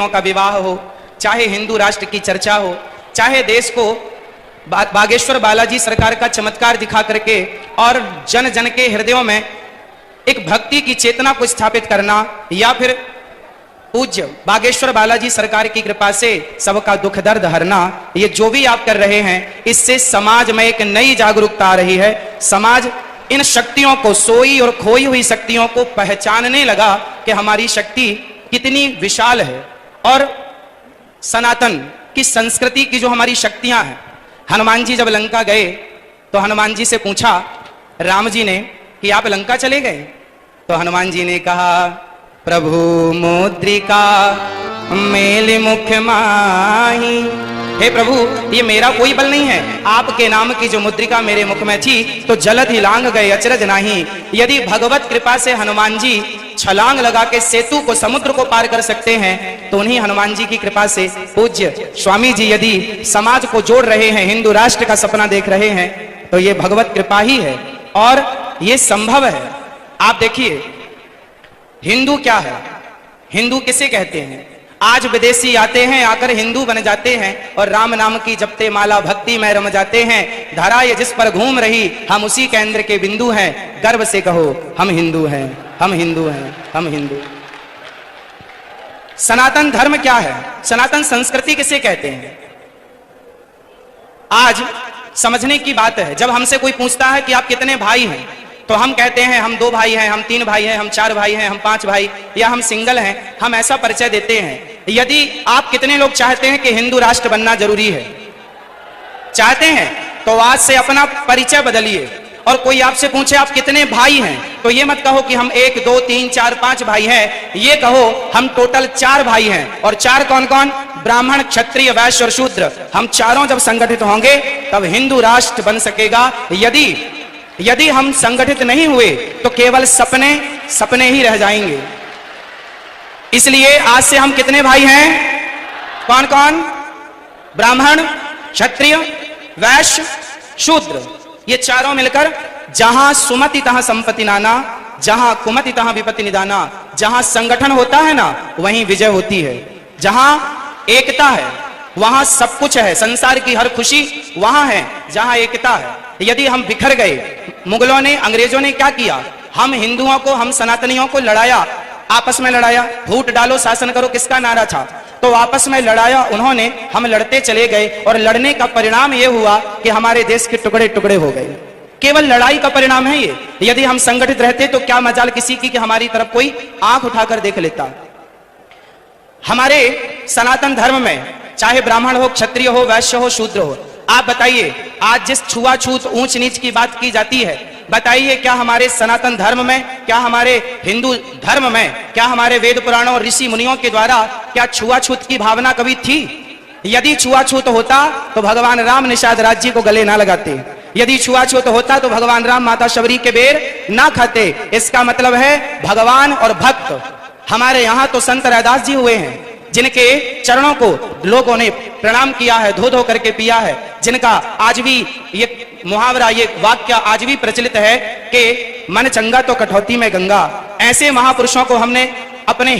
का विवाह हो, चाहे हिंदू राष्ट्र की चर्चा हो, चाहे देश को बागेश्वर बालाजी सरकार का चमत्कार दिखा करके और जन जन के हृदयों में एक भक्ति की चेतना को स्थापित करना, या फिर पूज्य बागेश्वर बालाजी सरकार की कृपा से सबका दुख दर्द हरना, ये जो भी आप कर रहे हैं, इससे समाज में एक नई जागरूकता आ रही है। समाज इन शक्तियों को, सोई और खोई हुई शक्तियों को पहचानने लगा कि हमारी शक्ति कितनी विशाल है। और सनातन की संस्कृति की जो हमारी शक्तियां हैं, हनुमान जी जब लंका गए तो हनुमान जी से पूछा राम जी ने कि आप लंका चले गए? तो हनुमान जी ने कहा, प्रभु मुद्रिका मेल मुख माही। हे प्रभु, ये मेरा कोई बल नहीं है, आपके नाम की जो मुद्रिका मेरे मुख में थी तो जलद ही लांग गए अचरज नाही। यदि भगवत कृपा से हनुमान जी छलांग लगा के सेतु को, समुद्र को पार कर सकते हैं, तो उन्हीं हनुमान जी की कृपा से पूज्य स्वामी जी यदि समाज को जोड़ रहे हैं, हिंदू राष्ट्र का सपना देख रहे हैं, तो ये भगवत कृपा ही है और ये संभव है। आप देखिए, हिंदू क्या है, हिंदू किसे कहते हैं? आज विदेशी आते हैं, आकर हिंदू बन जाते हैं और राम नाम की जपते माला भक्ति में रम जाते हैं। धरा ये जिस पर घूम रही, हम उसी केंद्र के बिंदु हैं। गर्व से कहो हम हिंदू हैं, हम हिंदू हैं, हम हिंदू। सनातन धर्म क्या है? सनातन संस्कृति किसे कहते हैं? आज समझने की बात है। जब हमसे कोई पूछता है कि आप कितने भाई हैं, तो हम कहते हैं हम 2 भाई हैं, हम 3 भाई हैं, हम 4 भाई हैं, हम 5 भाई, या हम सिंगल हैं। हम ऐसा परिचय देते हैं। यदि आप कितने लोग चाहते हैं कि हिंदू राष्ट्र बनना जरूरी है, चाहते हैं, तो आज से अपना परिचय बदलिए। और कोई आपसे पूछे आप कितने भाई हैं, तो ये मत कहो कि हम 1 2 3 4 5 भाई हैं, ये कहो हम टोटल 4 भाई हैं। और 4 कौन कौन? ब्राह्मण, क्षत्रिय, वैश्य और शूद्र। हम चारों जब संगठित होंगे तब हिंदू राष्ट्र बन सकेगा। यदि हम संगठित नहीं हुए तो केवल सपने ही रह जाएंगे। इसलिए आज से हम कितने भाई हैं? कौन कौन? ब्राह्मण, क्षत्रिय, वैश्य, शूद्र। ये चारों मिलकर जहां सुमति तहां संपत्ति नाना, जहां कुमति तहां विपत्ति निदाना। जहां संगठन होता है ना, वहीं विजय होती है। जहां एकता है वहां सब कुछ है। संसार की हर खुशी वहां है जहां एकता है। यदि हम बिखर गए, मुगलों ने, अंग्रेजों ने क्या किया? हम हिंदुओं को, हम सनातनियों को लड़ाया, आपस में लड़ाया। फूट डालो शासन करो किसका नारा था? तो आपस में लड़ाया उन्होंने, हम लड़ते चले गए और लड़ने का परिणाम यह हुआ कि हमारे देश के टुकड़े टुकड़े हो गए। केवल लड़ाई का परिणाम है ये। यदि हम संगठित रहते तो क्या मजाल किसी की कि हमारी तरफ कोई आंख उठाकर देख लेता। हमारे सनातन धर्म में चाहे ब्राह्मण हो, क्षत्रिय हो, वैश्य हो, शूद्र हो, आप बताइए, आज जिस छुआछूत, ऊंच नीच की बात की जाती है, बताइए क्या हमारे सनातन धर्म में, क्या हमारे हिंदू धर्म में, क्या हमारे वेद पुराणों और ऋषि मुनियों के द्वारा क्या छुआछूत की भावना कभी थी? यदि छुआछूत होता तो भगवान राम निषाद राज्य को गले ना लगाते। यदि छुआछूत होता तो भगवान राम माता शबरी के बेर ना खाते। इसका मतलब है भगवान और भक्त। हमारे यहां तो संत रैदास जी हुए हैं, जिनके चरणों को लोगों ने प्रणाम किया है, धो धो करके पिया है, जिनका आज भी ये मुहावरा, ये वाक्य आज भी प्रचलित है कि मन चंगा तो कठौती में गंगा। ऐसे महापुरुषों को हमने अपने